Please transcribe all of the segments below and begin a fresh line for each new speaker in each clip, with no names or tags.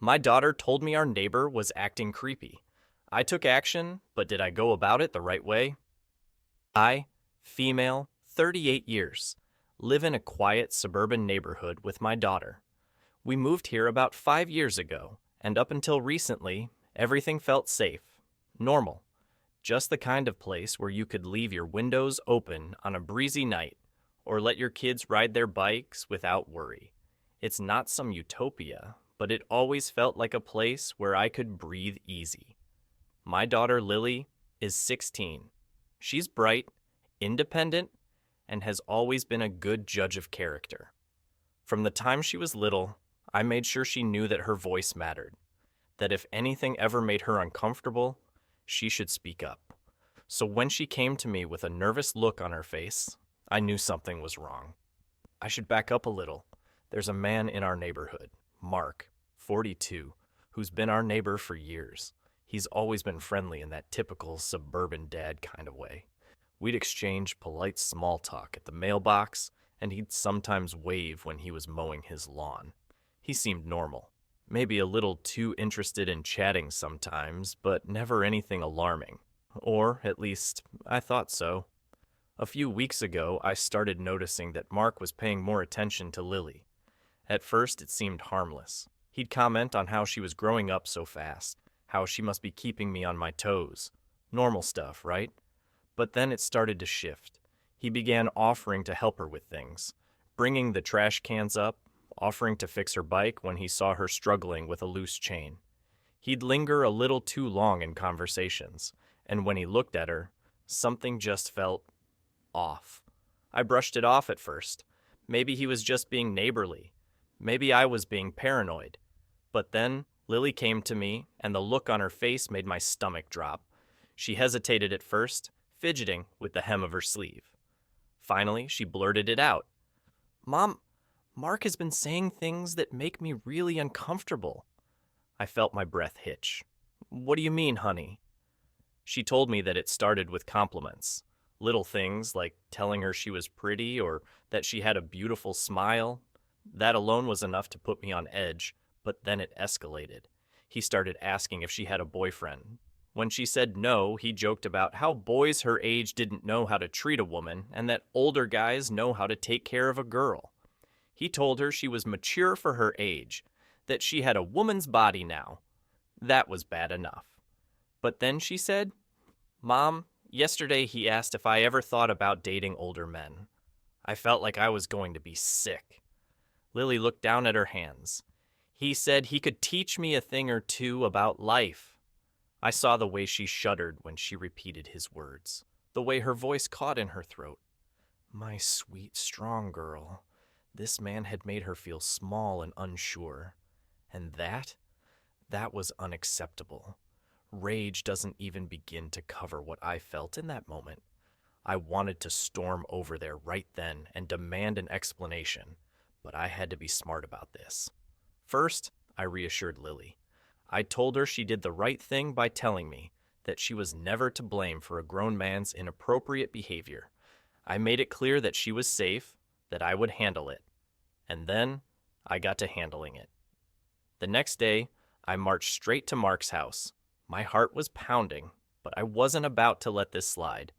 My daughter told me our neighbor was acting creepy. I took action, but did I go about it the right way? I, female, 38 years, live in a quiet suburban neighborhood with my daughter. We moved here about 5 years ago, and up until recently, everything felt safe, normal, just the kind of place where you could leave your windows open on a breezy night or let your kids ride their bikes without worry. It's not some utopia, but it always felt like a place where I could breathe easy. My daughter Lily is 16. She's bright, independent, and has always been a good judge of character. From the time she was little, I made sure she knew that her voice mattered, that if anything ever made her uncomfortable, she should speak up. So when she came to me with a nervous look on her face, I knew something was wrong. I should back up a little. There's a man in our neighborhood, Mark, 42, who's been our neighbor for years. He's always been friendly in that typical suburban dad kind of way. We'd exchange polite small talk at the mailbox, and he'd sometimes wave when he was mowing his lawn. He seemed normal, maybe a little too interested in chatting sometimes, but never anything alarming. Or, at least, I thought so. A few weeks ago, I started noticing that Mark was paying more attention to Lily. At first, it seemed harmless. He'd comment on how she was growing up so fast, how she must be keeping me on my toes. Normal stuff, right? But then it started to shift. He began offering to help her with things, bringing the trash cans up, offering to fix her bike when he saw her struggling with a loose chain. He'd linger a little too long in conversations, and when he looked at her, something just felt off. I brushed it off at first. Maybe he was just being neighborly. Maybe I was being paranoid. But then Lily came to me, and the look on her face made my stomach drop. She hesitated at first, fidgeting with the hem of her sleeve. Finally, she blurted it out. "Mom, Mark has been saying things that make me really uncomfortable." I felt my breath hitch. "What do you mean, honey?" She told me that it started with compliments. Little things like telling her she was pretty or that she had a beautiful smile. That alone was enough to put me on edge, but then it escalated. He started asking if she had a boyfriend. When she said no, he joked about how boys her age didn't know how to treat a woman and that older guys know how to take care of a girl. He told her she was mature for her age, that she had a woman's body now. That was bad enough. But then she said, "Mom, yesterday he asked if I ever thought about dating older men." I felt like I was going to be sick. Lily looked down at her hands. "He said he could teach me a thing or two about life." I saw the way she shuddered when she repeated his words, the way her voice caught in her throat. My sweet, strong girl. This man had made her feel small and unsure. And that was unacceptable. Rage doesn't even begin to cover what I felt in that moment. I wanted to storm over there right then and demand an explanation, but I had to be smart about this. First, I reassured Lily. I told her she did the right thing by telling me that she was never to blame for a grown man's inappropriate behavior. I made it clear that she was safe, that I would handle it. And then I got to handling it. The next day, I marched straight to Mark's house. My heart was pounding, but I wasn't about to let this slide.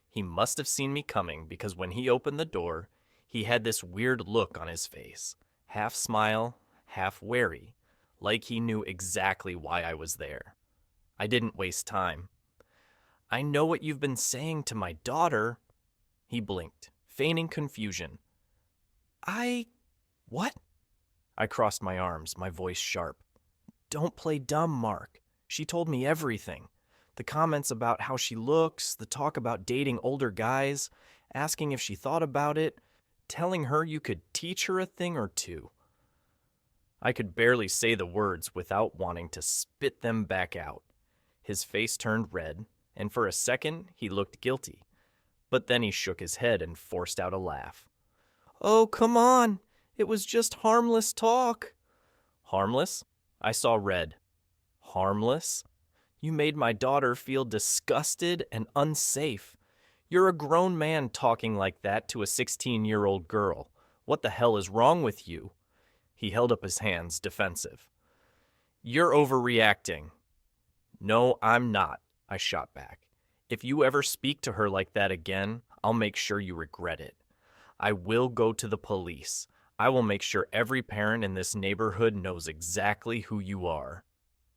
He must have seen me coming because when he opened the door, he had this weird look on his face, half smile, half wary, like he knew exactly why I was there. I didn't waste time. "I know what you've been saying to my daughter." He blinked, feigning confusion. What?" I crossed my arms, my voice sharp. "Don't play dumb, Mark. She told me everything. The comments about how she looks, the talk about dating older guys, asking if she thought about it, telling her you could teach her a thing or two." I could barely say the words without wanting to spit them back out. His face turned red, and for a second he looked guilty. But then he shook his head and forced out a laugh. "Oh, come on. It was just harmless talk." Harmless? I saw red. Harmless? You made my daughter feel disgusted and unsafe. You're a grown man talking like that to a 16-year-old girl. What the hell is wrong with you? He held up his hands, defensive. You're overreacting. No, I'm not, I shot back. If you ever speak to her like that again, I'll make sure you regret it. I will go to the police. I will make sure every parent in this neighborhood knows exactly who you are.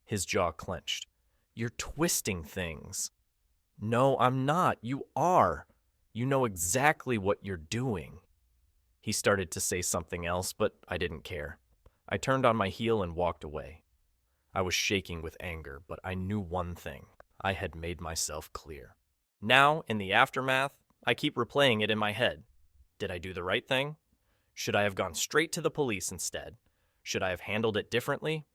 His jaw clenched. You're twisting things. No, I'm not. You are. You know exactly what you're doing. He started to say something else, but I didn't care. I turned on my heel and walked away. I was shaking with anger, but I knew one thing. I had made myself clear. Now, in the aftermath, I keep replaying it in my head. Did I do the right thing? Should I have gone straight to the police instead? Should I have handled it differently?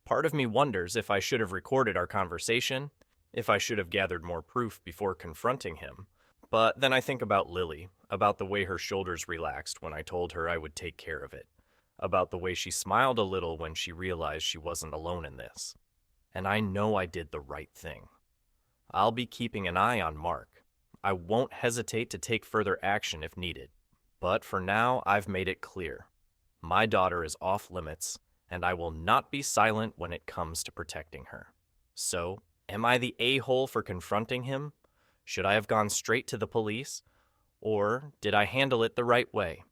Part of me wonders if I should have recorded our conversation, if I should have gathered more proof before confronting him. But then I think about Lily, about the way her shoulders relaxed when I told her I would take care of it, about the way she smiled a little when she realized she wasn't alone in this. And I know I did the right thing. I'll be keeping an eye on Mark. I won't hesitate to take further action if needed. But for now, I've made it clear. My daughter is off limits, and I will not be silent when it comes to protecting her. So, am I the a-hole for confronting him? Should I have gone straight to the police? Or did I handle it the right way?